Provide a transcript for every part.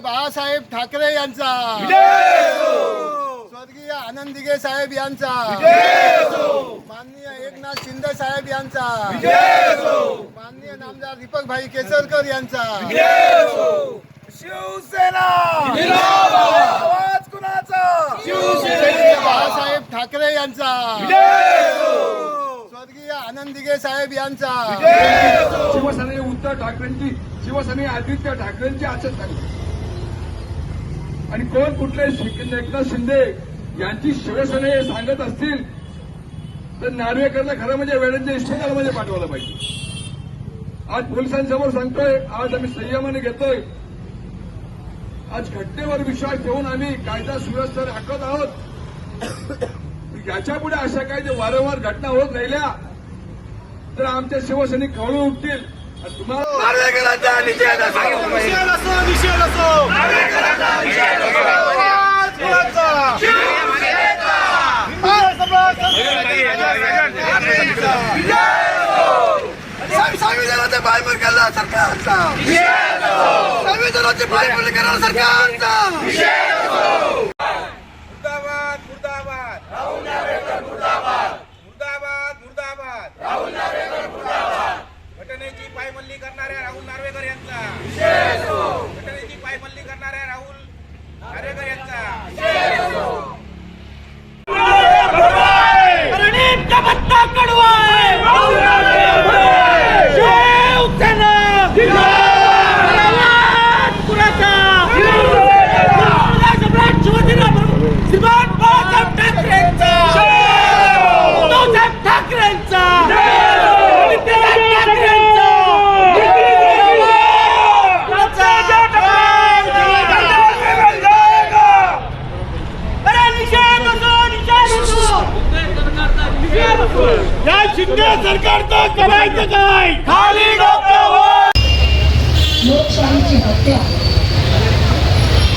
बाळासाहेब ठाकरे यांचा, स्वर्गीय आनंद दिघे साहेब यांचा, माननीय एकनाथ शिंदे साहेब यांचा, माननीय नामदार दीपक भाई केसरकर यांचा, शिवसेना आवाज कुणाचा? बाळासाहेब ठाकरे यांचा, स्वर्गीय आनंद दिघे साहेब यांचा, शिवसेने उद्धव ठाकरेंची, शिवसेने आदित्य ठाकरेंची असंच सांगते. आणि कोण कुठले एकनाथ शिंदे यांची शिवसेना हे सांगत असतील तर नार्वेकरला खरं म्हणजे वेळांच्या इस्टेटमध्ये पाठवलं पाहिजे. आज पोलिसांसमोर सांगतोय, आज आम्ही संयमाने घेतोय. आज घटनेवर विश्वास ठेवून आम्ही कायदा सुव्यवस्था राखत आहोत. याच्यापुढे अशा काही जे वारंवार घटना होत राहिल्या तर आमच्या शिवसैनिक खवळून उठतील. नार्वेकरांचा निषेध असो, निषेध असो, निषेध असो, संविधानाचे पायमल करणारा सरकारचा, संविधानाचे पायमल करणारा सरकारचा मुर्दाबाद, मुर्दाबाद, राहुल नार्वेकर मुर्दाबाद, मुर्दाबाद, मुर्दाबाद, राहुल नार्वेकर मुर्दाबाद. घटनेची पायमल्ली करणाऱ्या राहुल नार्वेकर यांचा, घटनेची पायमल्ली करणाऱ्या राहुल नार्वेकर यांचा या शिंदे सरकारचं करायचं काय? खाली डोक्यावर. लोकशाहीची हत्या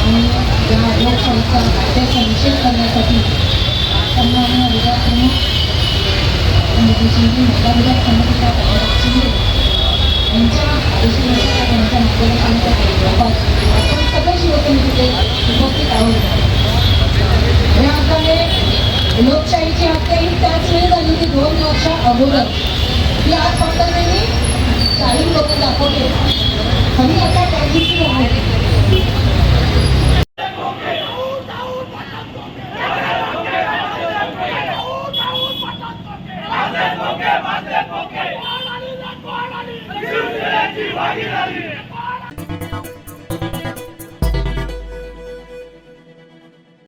आणि या लोकशाहीचा हत्याचा निषेध करण्यासाठी सन्माननीय विभाग प्रमुख महिला विभाग समितीच्या शिंदे यांच्या आदेशानुसार त्यांच्या मार्गदर्शनाच्या आपण सगळे शिवसैनिक उपस्थित आहोत. या अर्थाने लोकशाहीची हत्या ही त्याच वेळी झाली की 2 वर्ष अगोदर ही आज फक्त त्यांनी 40 लोक दाखवले खरी आता त्याची आहे. भागीदारी